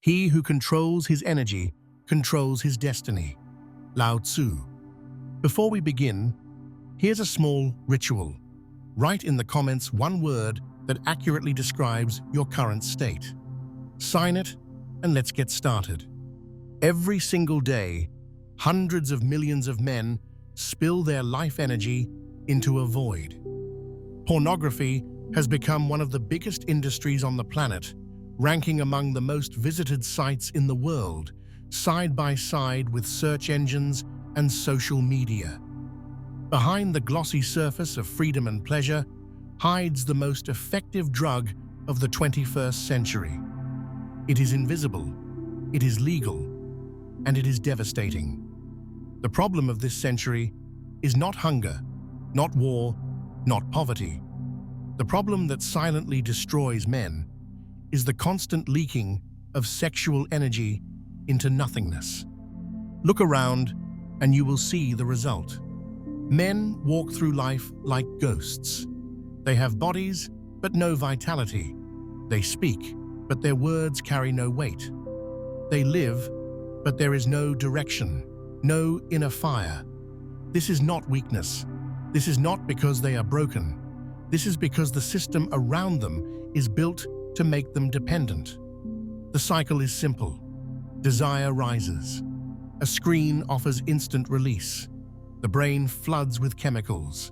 He who controls his energy controls his destiny. Lao Tzu. Before we begin, here's a small ritual. Write in the comments one word that accurately describes your current state. Sign it, and let's get started. Every single day, hundreds of millions of men spill their life energy into a void. Pornography has become one of the biggest industries on the planet, ranking among the most visited sites in the world, side by side with search engines and social media. Behind the glossy surface of freedom and pleasure hides the most effective drug of the 21st century. It is invisible, it is legal, and it is devastating. The problem of this century is not hunger, not war, not poverty. The problem that silently destroys men is the constant leaking of sexual energy into nothingness. Look around and you will see the result. Men walk through life like ghosts. They have bodies, but no vitality. They speak, but their words carry no weight. They live, but there is no direction, no inner fire. This is not weakness. This is not because they are broken. This is because the system around them is built to make them dependent. The cycle is simple. Desire rises. A screen offers instant release. The brain floods with chemicals.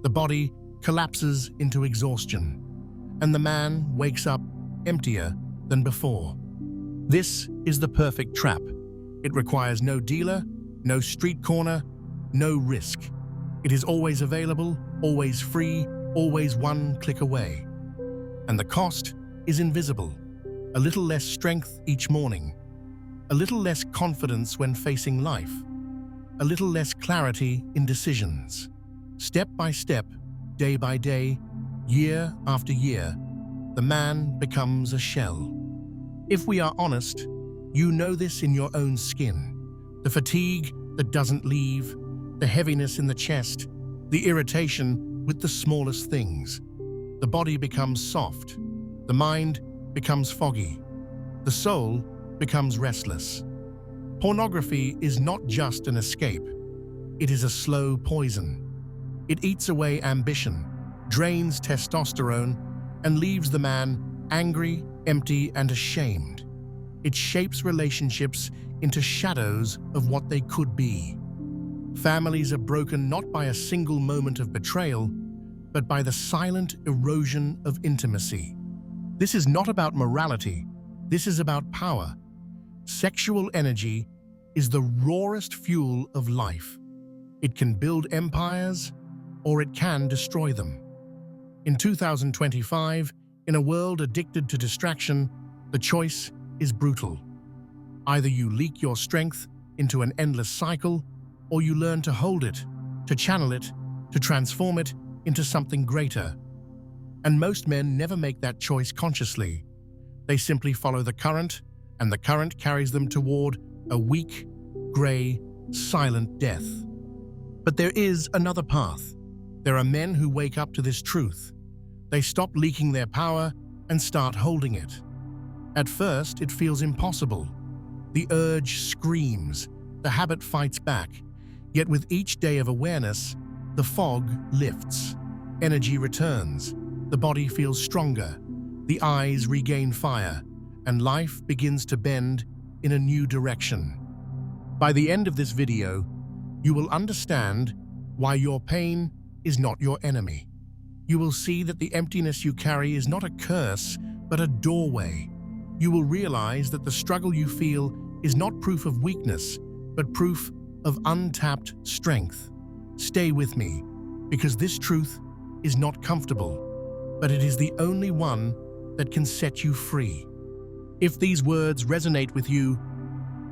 The body collapses into exhaustion. And the man wakes up emptier than before. This is the perfect trap. It requires no dealer, no street corner, no risk. It is always available, always free, always one click away. And the cost is invisible. A little less strength each morning. A little less confidence when facing life. A little less clarity in decisions. Step by step, day by day, year after year, the man becomes a shell. If we are honest, you know this in your own skin. The fatigue that doesn't leave, the heaviness in the chest, the irritation with the smallest things. The body becomes soft. The mind becomes foggy. The soul becomes restless. Pornography is not just an escape. It is a slow poison. It eats away ambition, drains testosterone, and leaves the man angry, empty, and ashamed. It shapes relationships into shadows of what they could be. Families are broken not by a single moment of betrayal, but by the silent erosion of intimacy. This is not about morality. This is about power. Sexual energy is the rawest fuel of life. It can build empires, or it can destroy them. In 2025, in a world addicted to distraction, the choice is brutal. Either you leak your strength into an endless cycle, or you learn to hold it, to channel it, to transform it into something greater. And most men never make that choice consciously. They simply follow the current, and the current carries them toward a weak, gray, silent death. But there is another path. There are men who wake up to this truth. They stop leaking their power and start holding it. At first, it feels impossible. The urge screams, the habit fights back. Yet with each day of awareness, the fog lifts. Energy returns. The body feels stronger. The eyes regain fire, and life begins to bend in a new direction. By the end of this video, you will understand why your pain is not your enemy. You will see that the emptiness you carry is not a curse, but a doorway. You will realize that the struggle you feel is not proof of weakness, but proof of untapped strength. Stay with me, because this truth is not comfortable, but it is the only one that can set you free. If these words resonate with you,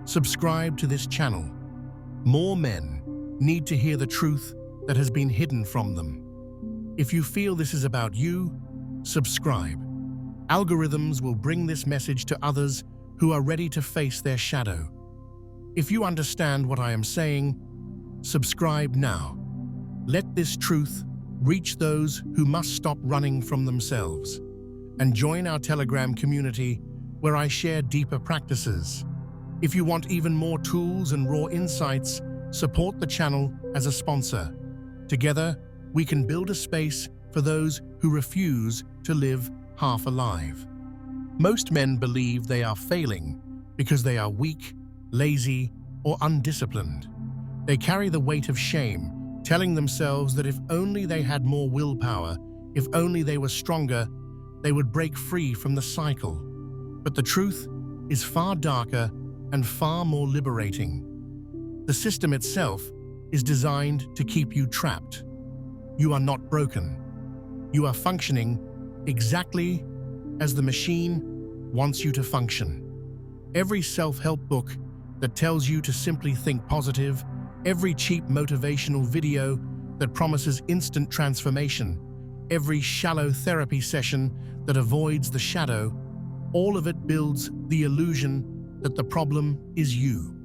subscribe to this channel. More men need to hear the truth that has been hidden from them. If you feel this is about you, subscribe. Algorithms will bring this message to others who are ready to face their shadow. If you understand what I am saying, subscribe now. Let this truth reach those who must stop running from themselves, and join our Telegram community where I share deeper practices. If you want even more tools and raw insights, support the channel as a sponsor. Together, we can build a space for those who refuse to live half alive. Most men believe they are failing because they are weak, lazy, or undisciplined. They carry the weight of shame, telling themselves that if only they had more willpower, if only they were stronger, they would break free from the cycle. But the truth is far darker and far more liberating. The system itself is designed to keep you trapped. You are not broken. You are functioning exactly as the machine wants you to function. Every self-help book that tells you to simply think positive, every cheap motivational video that promises instant transformation, every shallow therapy session that avoids the shadow, all of it builds the illusion that the problem is you.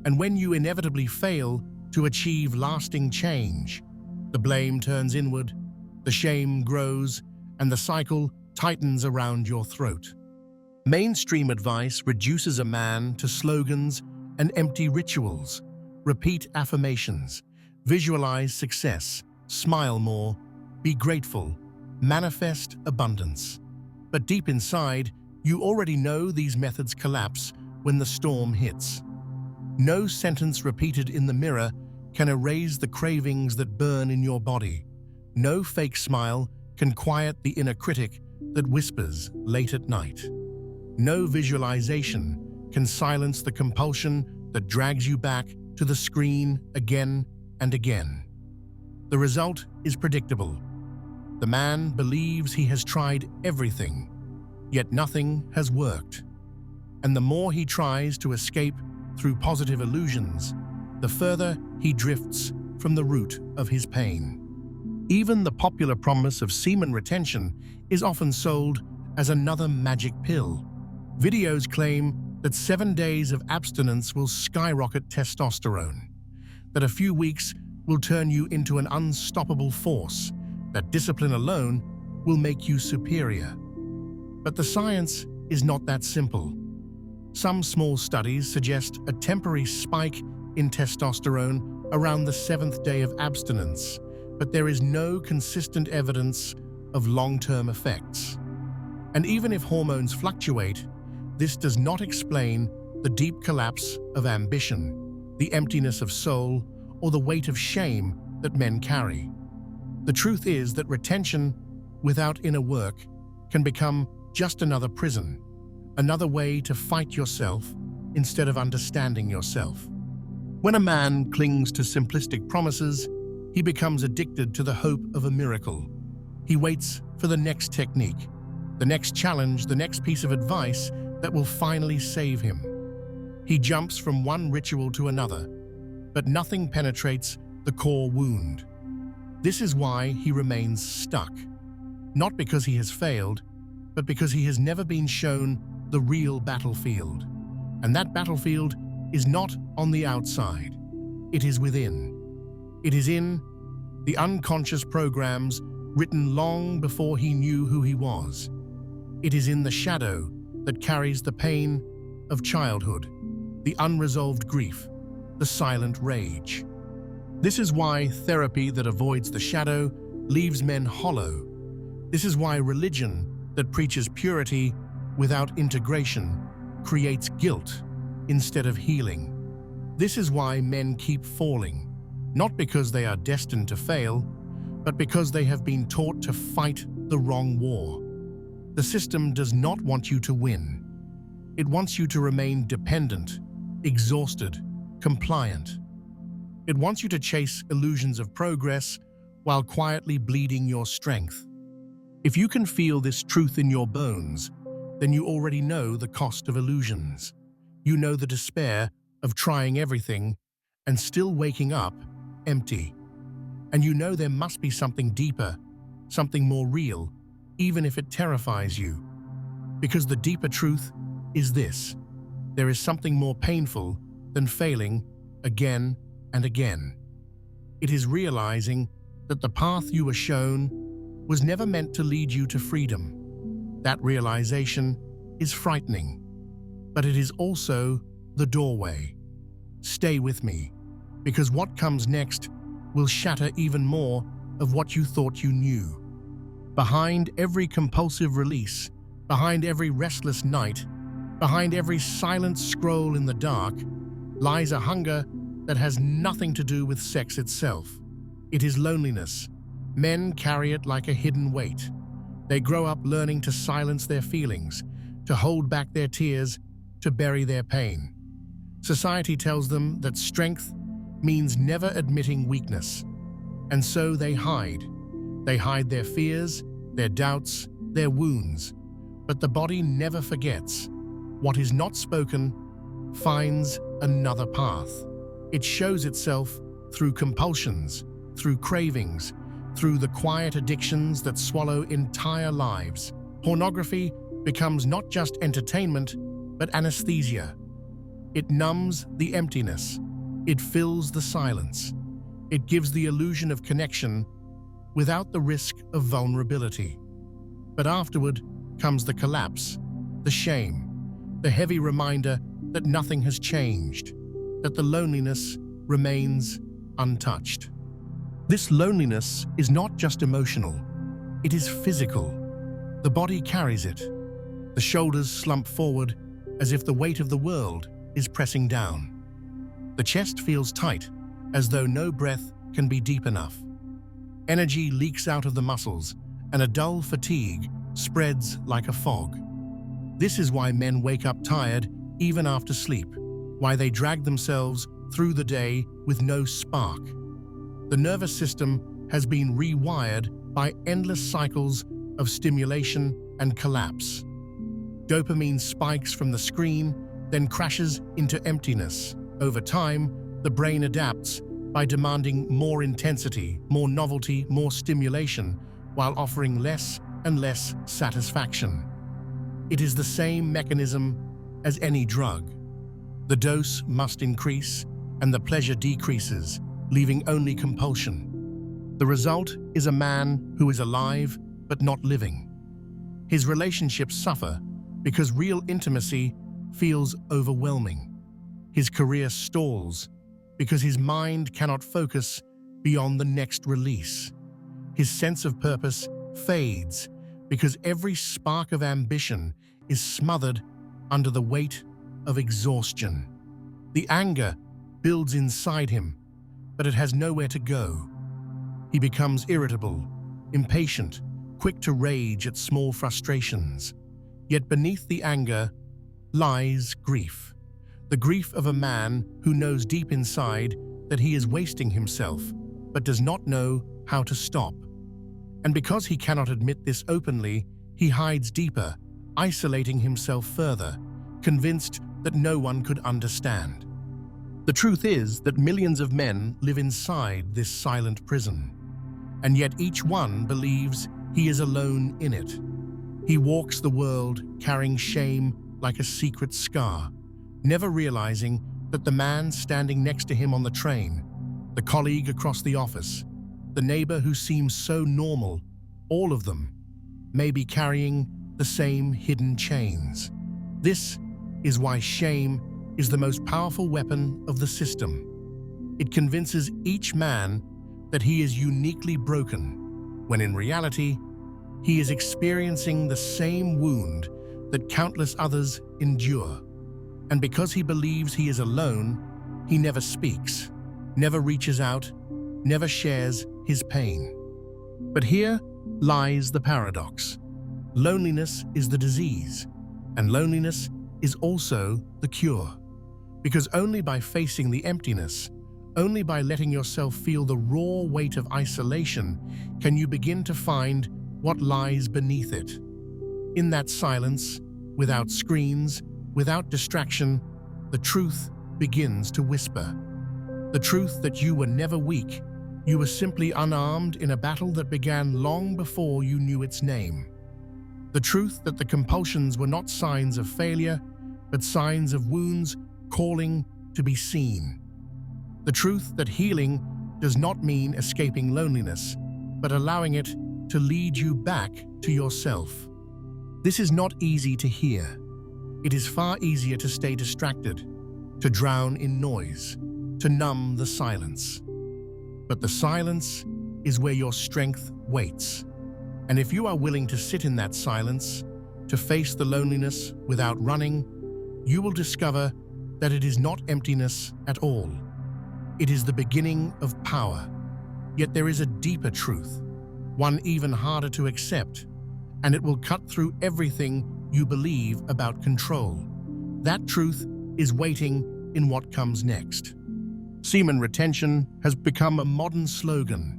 And when you inevitably fail to achieve lasting change, the blame turns inward, the shame grows, and the cycle tightens around your throat. Mainstream advice reduces a man to slogans and empty rituals. Repeat affirmations, visualize success, smile more, be grateful, manifest abundance. But deep inside, you already know these methods collapse when the storm hits. No sentence repeated in the mirror can erase the cravings that burn in your body. No fake smile can quiet the inner critic that whispers late at night. No visualization can silence the compulsion that drags you back to the screen again and again. The result is predictable. The man believes he has tried everything, yet nothing has worked. And the more he tries to escape through positive illusions, the further he drifts from the root of his pain. Even the popular promise of semen retention is often sold as another magic pill. Videos claim that 7 days of abstinence will skyrocket testosterone, that a few weeks will turn you into an unstoppable force, that discipline alone will make you superior. But the science is not that simple. Some small studies suggest a temporary spike in testosterone around the 7th day of abstinence, but there is no consistent evidence of long-term effects. And even if hormones fluctuate, this does not explain the deep collapse of ambition, the emptiness of soul, or the weight of shame that men carry. The truth is that retention without inner work can become just another prison, another way to fight yourself instead of understanding yourself. When a man clings to simplistic promises, he becomes addicted to the hope of a miracle. He waits for the next technique, the next challenge, the next piece of advice that will finally save him. He jumps from one ritual to another, but nothing penetrates the core wound. This is why he remains stuck, not because he has failed, but because he has never been shown the real battlefield. And that battlefield is not on the outside, it is within. It is in the unconscious programs written long before he knew who he was. It is in the shadow that carries the pain of childhood, the unresolved grief, the silent rage. This is why therapy that avoids the shadow leaves men hollow. This is why religion that preaches purity without integration creates guilt instead of healing. This is why men keep falling, not because they are destined to fail, but because they have been taught to fight the wrong war. The system does not want you to win. It wants you to remain dependent, exhausted, compliant. It wants you to chase illusions of progress while quietly bleeding your strength. If you can feel this truth in your bones, then you already know the cost of illusions. You know the despair of trying everything and still waking up empty. And you know there must be something deeper, something more real, even if it terrifies you. Because the deeper truth is this: there is something more painful than failing again and again. It is realizing that the path you were shown was never meant to lead you to freedom. That realization is frightening, but it is also the doorway. Stay with me, because what comes next will shatter even more of what you thought you knew. Behind every compulsive release, behind every restless night, behind every silent scroll in the dark, lies a hunger that has nothing to do with sex itself. It is loneliness. Men carry it like a hidden weight. They grow up learning to silence their feelings, to hold back their tears, to bury their pain. Society tells them that strength means never admitting weakness. And so they hide. They hide their fears, their doubts, their wounds. But the body never forgets. What is not spoken finds another path. It shows itself through compulsions, through cravings, through the quiet addictions that swallow entire lives. Pornography becomes not just entertainment, but anesthesia. It numbs the emptiness. It fills the silence. It gives the illusion of connection without the risk of vulnerability. But afterward comes the collapse, the shame, the heavy reminder that nothing has changed, that the loneliness remains untouched. This loneliness is not just emotional, it is physical. The body carries it. The shoulders slump forward as if the weight of the world is pressing down. The chest feels tight, as though no breath can be deep enough. Energy leaks out of the muscles, and a dull fatigue spreads like a fog. This is why men wake up tired even after sleep, why they drag themselves through the day with no spark. The nervous system has been rewired by endless cycles of stimulation and collapse. Dopamine spikes from the screen, then crashes into emptiness. Over time, the brain adapts by demanding more intensity, more novelty, more stimulation, while offering less and less satisfaction. It is the same mechanism as any drug. The dose must increase, and the pleasure decreases, leaving only compulsion. The result is a man who is alive but not living. His relationships suffer because real intimacy feels overwhelming. His career stalls because his mind cannot focus beyond the next release. His sense of purpose fades because every spark of ambition is smothered under the weight of exhaustion. The anger builds inside him, but it has nowhere to go. He becomes irritable, impatient, quick to rage at small frustrations. Yet beneath the anger lies grief. The grief of a man who knows deep inside that he is wasting himself, but does not know how to stop. And because he cannot admit this openly, he hides deeper, isolating himself further, convinced that no one could understand. The truth is that millions of men live inside this silent prison, and yet each one believes he is alone in it. He walks the world carrying shame like a secret scar, never realizing that the man standing next to him on the train, the colleague across the office, the neighbor who seems so normal, all of them may be carrying the same hidden chains. This is why shame is the most powerful weapon of the system. It convinces each man that he is uniquely broken, when in reality, he is experiencing the same wound that countless others endure. And because he believes he is alone, he never speaks, never reaches out, never shares his pain. But here lies the paradox. Loneliness is the disease, and loneliness is also the cure. Because only by facing the emptiness, only by letting yourself feel the raw weight of isolation, can you begin to find what lies beneath it. In that silence, without screens, without distraction, the truth begins to whisper. The truth that you were never weak, you were simply unarmed in a battle that began long before you knew its name. The truth that the compulsions were not signs of failure, but signs of wounds calling to be seen. The truth that healing does not mean escaping loneliness, but allowing it to lead you back to yourself. This is not easy to hear, It is far easier to stay distracted, to drown in noise, to numb the silence. But the silence is where your strength waits. And if you are willing to sit in that silence, to face the loneliness without running, you will discover that it is not emptiness at all. It is the beginning of power. Yet there is a deeper truth, one even harder to accept, and it will cut through everything you believe about control. That truth is waiting in what comes next. Semen retention has become a modern slogan,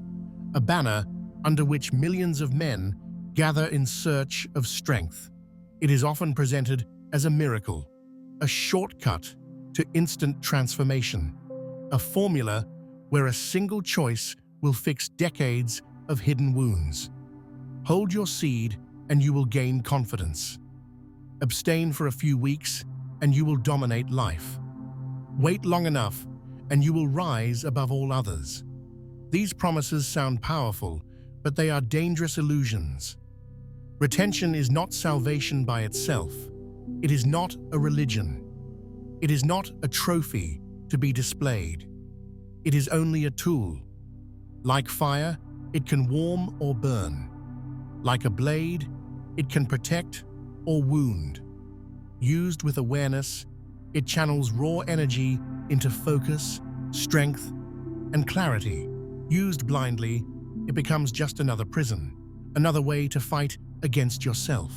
a banner under which millions of men gather in search of strength. It is often presented as a miracle, a shortcut to instant transformation, a formula where a single choice will fix decades of hidden wounds. Hold your seed and you will gain confidence. Abstain for a few weeks and you will dominate life. Wait long enough and you will rise above all others. These promises sound powerful, but they are dangerous illusions. Retention is not salvation by itself. It is not a religion. It is not a trophy to be displayed. It is only a tool. Like fire, it can warm or burn. Like a blade, it can protect or wound. Used with awareness, it channels raw energy into focus, strength, and clarity. Used blindly, it becomes just another prison, another way to fight against yourself.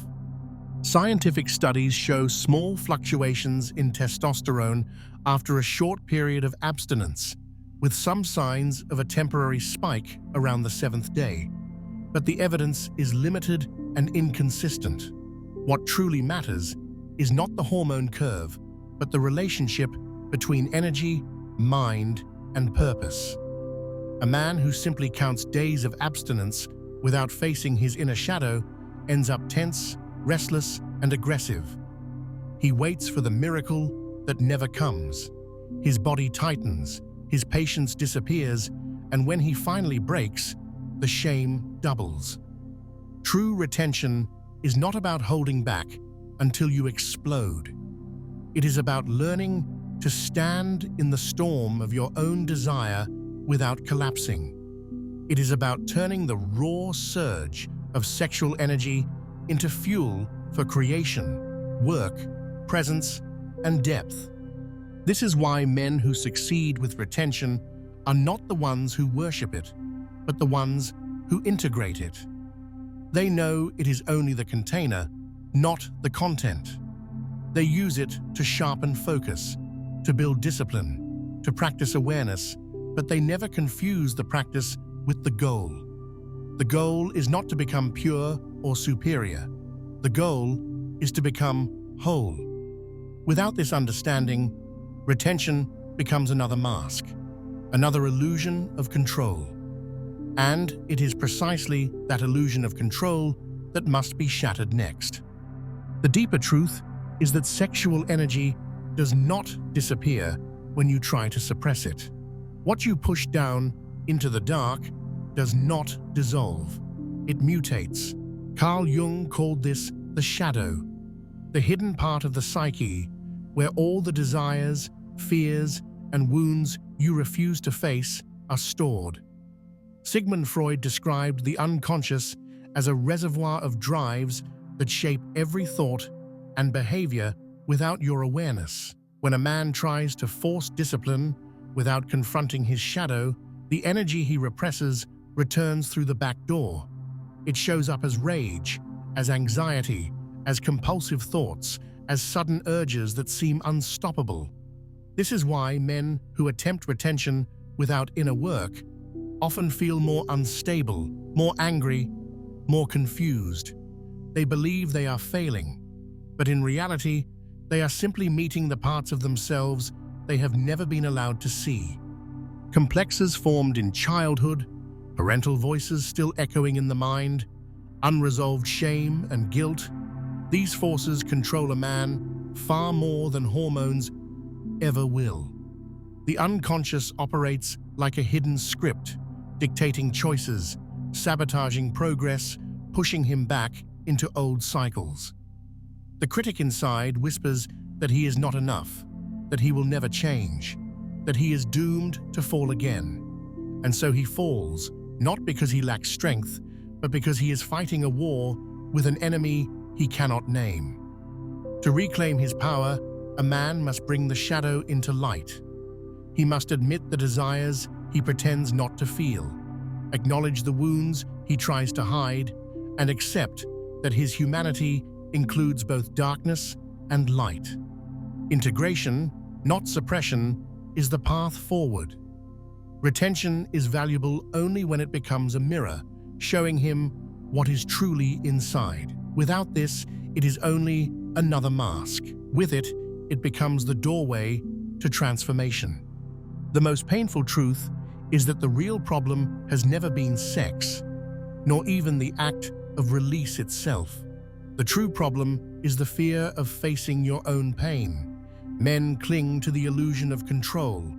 Scientific studies show small fluctuations in testosterone after a short period of abstinence, with some signs of a temporary spike around the 7th day. But the evidence is limited and inconsistent. What truly matters is not the hormone curve, but the relationship between energy, mind, and purpose. A man who simply counts days of abstinence without facing his inner shadow ends up tense, restless, and aggressive. He waits for the miracle that never comes. His body tightens, his patience disappears, and when he finally breaks, the shame doubles. True retention is not about holding back until you explode. It is about learning to stand in the storm of your own desire without collapsing. It is about turning the raw surge of sexual energy into fuel for creation, work, presence, and depth. This is why men who succeed with retention are not the ones who worship it, but the ones who integrate it. They know it is only the container, not the content. They use it to sharpen focus, to build discipline, to practice awareness, but they never confuse the practice with the goal. The goal is not to become pure or superior. The goal is to become whole. Without this understanding, retention becomes another mask, another illusion of control. And it is precisely that illusion of control that must be shattered next. The deeper truth is that sexual energy does not disappear when you try to suppress it. What you push down into the dark does not dissolve. It mutates. Carl Jung called this the shadow, the hidden part of the psyche where all the desires, fears, and wounds you refuse to face are stored. Sigmund Freud described the unconscious as a reservoir of drives that shape every thought and behavior without your awareness. When a man tries to force discipline without confronting his shadow, the energy he represses returns through the back door. It shows up as rage, as anxiety, as compulsive thoughts, as sudden urges that seem unstoppable. This is why men who attempt retention without inner work often feel more unstable, more angry, more confused. They believe they are failing, but in reality, they are simply meeting the parts of themselves they have never been allowed to see. Complexes formed in childhood, parental voices still echoing in the mind, unresolved shame and guilt. These forces control a man far more than hormones ever will. The unconscious operates like a hidden script, dictating choices, sabotaging progress, pushing him back into old cycles. The critic inside whispers that he is not enough, that he will never change, that he is doomed to fall again. And so he falls, not because he lacks strength, but because he is fighting a war with an enemy he cannot name. To reclaim his power, a man must bring the shadow into light. He must admit the desires he pretends not to feel, acknowledge the wounds he tries to hide, and accept that his humanity includes both darkness and light. Integration, not suppression, is the path forward. Retention is valuable only when it becomes a mirror, showing him what is truly inside. Without this, it is only another mask. With it, it becomes the doorway to transformation. The most painful truth is that the real problem has never been sex, nor even the act of release itself. The true problem is the fear of facing your own pain. Men cling to the illusion of control,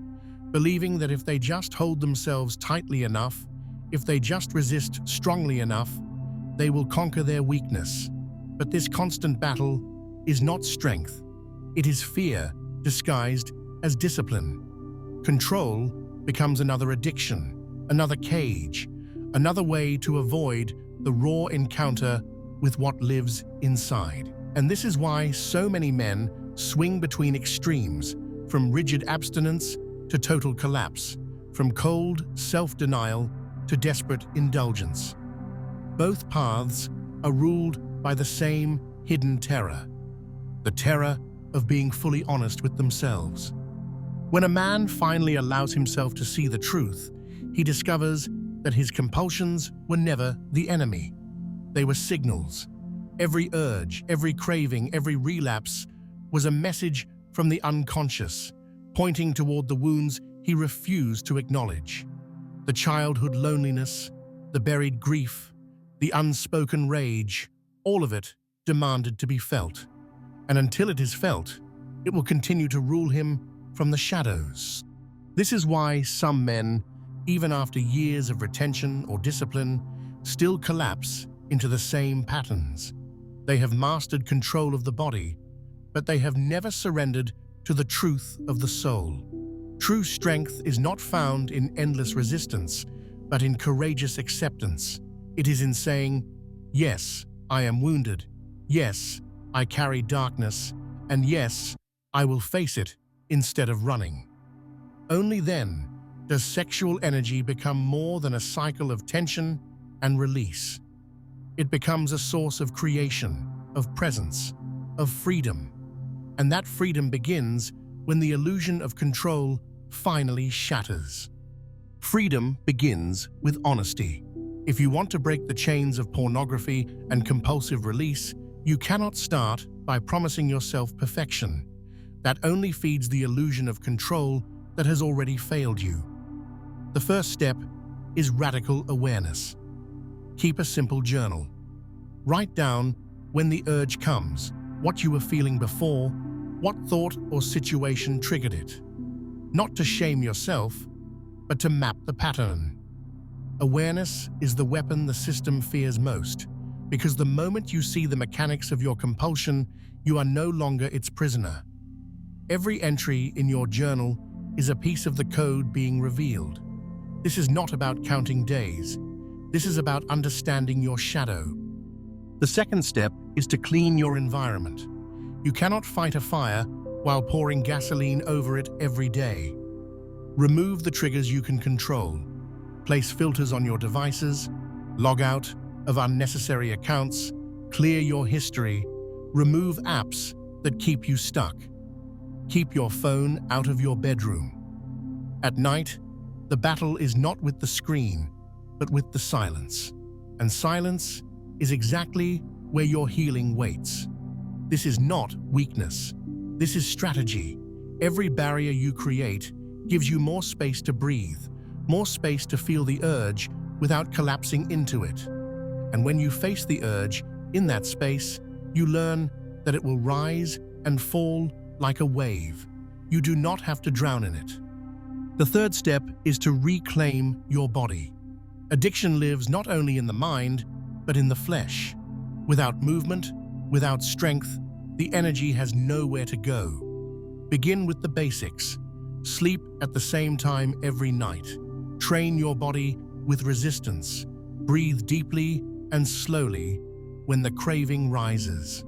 believing that if they just hold themselves tightly enough, if they just resist strongly enough, they will conquer their weakness. But this constant battle is not strength. It is fear disguised as discipline. Control becomes another addiction, another cage, another way to avoid the raw encounter with what lives inside. And this is why so many men swing between extremes, from rigid abstinence to total collapse, from cold self-denial to desperate indulgence. Both paths are ruled by the same hidden terror, the terror of being fully honest with themselves. When a man finally allows himself to see the truth, he discovers that his compulsions were never the enemy. They were signals. Every urge, every craving, every relapse was a message from the unconscious, pointing toward the wounds he refused to acknowledge. The childhood loneliness, the buried grief, the unspoken rage, all of it demanded to be felt. And until it is felt, it will continue to rule him from the shadows. This is why some men, even after years of retention or discipline, still collapse into the same patterns. They have mastered control of the body, but they have never surrendered to the truth of the soul. True strength is not found in endless resistance, but in courageous acceptance. It is in saying, yes, I am wounded. Yes, I carry darkness. And yes, I will face it instead of running. Only then does sexual energy become more than a cycle of tension and release. It becomes a source of creation, of presence, of freedom. And that freedom begins when the illusion of control finally shatters. Freedom begins with honesty. If you want to break the chains of pornography and compulsive release, you cannot start by promising yourself perfection. That only feeds the illusion of control that has already failed you. The first step is radical awareness. Keep a simple journal. Write down when the urge comes, what you were feeling before, what thought or situation triggered it. Not to shame yourself, but to map the pattern. Awareness is the weapon the system fears most, because the moment you see the mechanics of your compulsion, you are no longer its prisoner. Every entry in your journal is a piece of the code being revealed. This is not about counting days. This is about understanding your shadow. The second step is to clean your environment. You cannot fight a fire while pouring gasoline over it every day. Remove the triggers you can control. Place filters on your devices. Log out of unnecessary accounts. Clear your history. Remove apps that keep you stuck. Keep your phone out of your bedroom. At night, the battle is not with the screen, but with the silence. And silence is exactly where your healing waits. This is not weakness. This is strategy. Every barrier you create gives you more space to breathe, more space to feel the urge without collapsing into it. And when you face the urge in that space, you learn that it will rise and fall like a wave. You do not have to drown in it. The third step is to reclaim your body. Addiction lives not only in the mind, but in the flesh. Without movement, without strength, the energy has nowhere to go. Begin with the basics. Sleep at the same time every night. Train your body with resistance. Breathe deeply and slowly when the craving rises.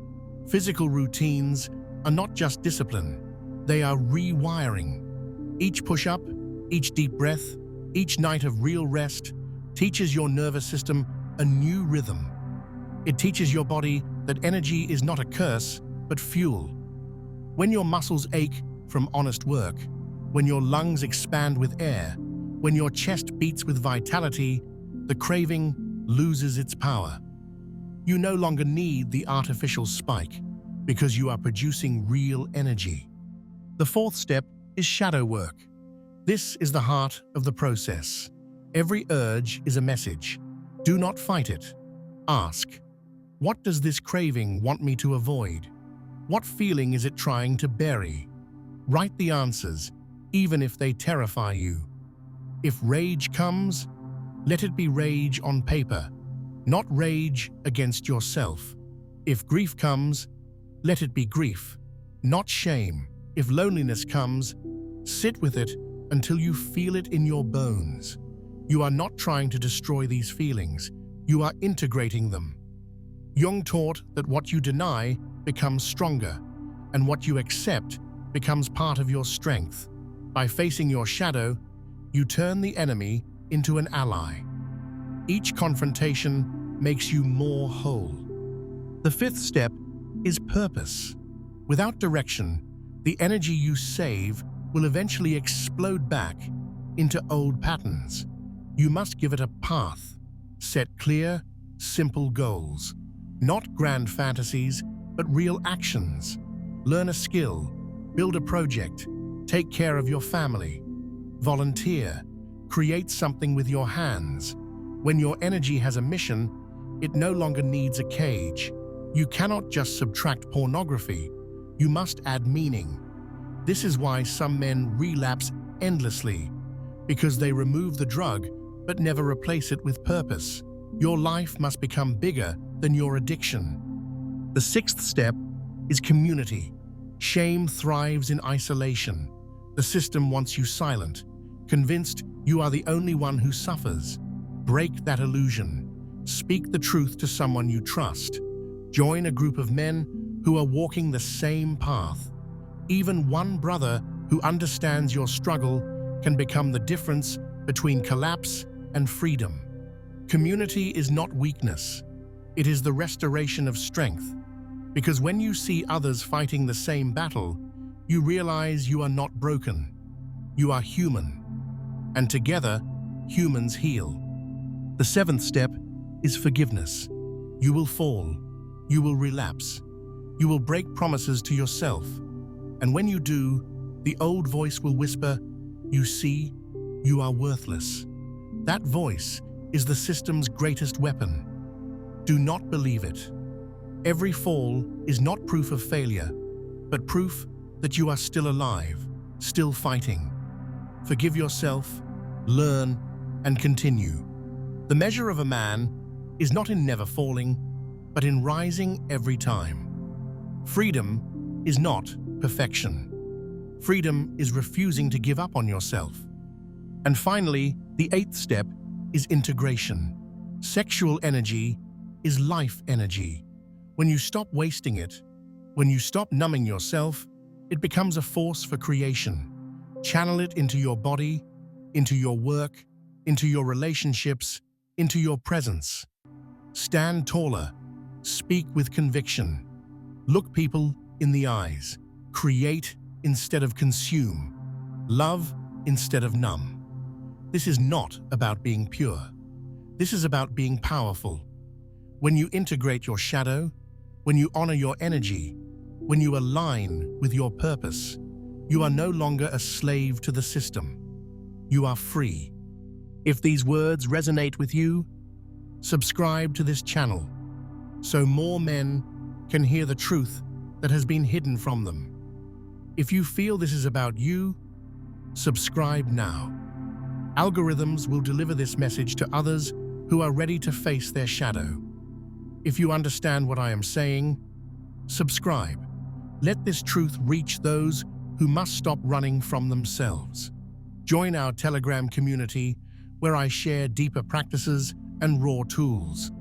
Physical routines are not just discipline, they are rewiring. Each push-up, each deep breath, each night of real rest teaches your nervous system a new rhythm. It teaches your body that energy is not a curse, but fuel. When your muscles ache from honest work, when your lungs expand with air, when your chest beats with vitality, the craving loses its power. You no longer need the artificial spike because you are producing real energy. The fourth step is shadow work. This is the heart of the process. Every urge is a message. Do not fight it. Ask, what does this craving want me to avoid? What feeling is it trying to bury? Write the answers, even if they terrify you. If rage comes, let it be rage on paper, not rage against yourself. If grief comes, let it be grief, not shame. If loneliness comes, sit with it until you feel it in your bones. You are not trying to destroy these feelings, you are integrating them. Jung taught that what you deny becomes stronger, and what you accept becomes part of your strength. By facing your shadow, you turn the enemy into an ally. Each confrontation makes you more whole. The fifth step is purpose. Without direction, the energy you save will eventually explode back into old patterns. You must give it a path. Set clear, simple goals. Not grand fantasies, but real actions. Learn a skill, build a project, take care of your family. Volunteer, create something with your hands. When your energy has a mission, it no longer needs a cage. You cannot just subtract pornography, you must add meaning. This is why some men relapse endlessly, because they remove the drug but never replace it with purpose. Your life must become bigger than your addiction. The sixth step is community. Shame thrives in isolation. The system wants you silent, convinced you are the only one who suffers. Break that illusion. Speak the truth to someone you trust. Join a group of men who are walking the same path. Even one brother who understands your struggle can become the difference between collapse and freedom. Community is not weakness. It is the restoration of strength. Because when you see others fighting the same battle, you realize you are not broken. You are human. And together, humans heal. The seventh step is forgiveness. You will fall. You will relapse. You will break promises to yourself. And when you do, the old voice will whisper, "You see, you are worthless." That voice is the system's greatest weapon. Do not believe it. Every fall is not proof of failure, but proof that you are still alive, still fighting. Forgive yourself, learn, and continue. The measure of a man is not in never falling, but in rising every time. Freedom is not perfection. Freedom is refusing to give up on yourself. And finally, the eighth step is integration. Sexual energy is life energy. When you stop wasting it, when you stop numbing yourself, it becomes a force for creation. Channel it into your body, into your work, into your relationships, into your presence. Stand taller. Speak with conviction. Look people in the eyes. Create instead of consume. Love instead of numb. This is not about being pure. This is about being powerful. When you integrate your shadow, when you honor your energy, when you align with your purpose, you are no longer a slave to the system. You are free. If these words resonate with you, subscribe to this channel so more men can hear the truth that has been hidden from them. If you feel this is about you, subscribe now. Algorithms will deliver this message to others who are ready to face their shadow. If you understand what I am saying, subscribe. Let this truth reach those who must stop running from themselves. Join our Telegram community where I share deeper practices and raw tools.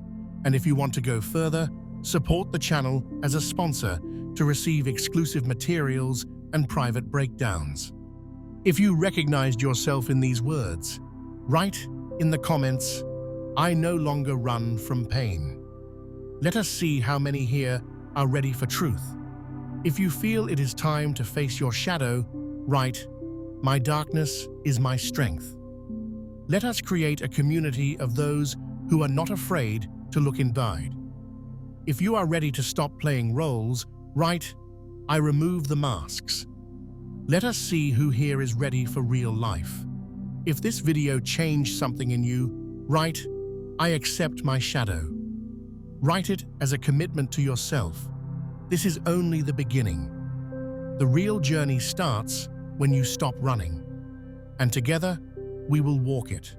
And if you want to go further, support the channel as a sponsor to receive exclusive materials and private breakdowns. If you recognized yourself in these words, write in the comments, "I no longer run from pain." Let us see how many here are ready for truth. If you feel it is time to face your shadow, write, "My darkness is my strength." Let us create a community of those who are not afraid to look inside. If you are ready to stop playing roles, write, "I remove the masks." Let us see who here is ready for real life. If this video changed something in you, write, "I accept my shadow." Write it as a commitment to yourself. This is only the beginning. The real journey starts when you stop running, and together we will walk it.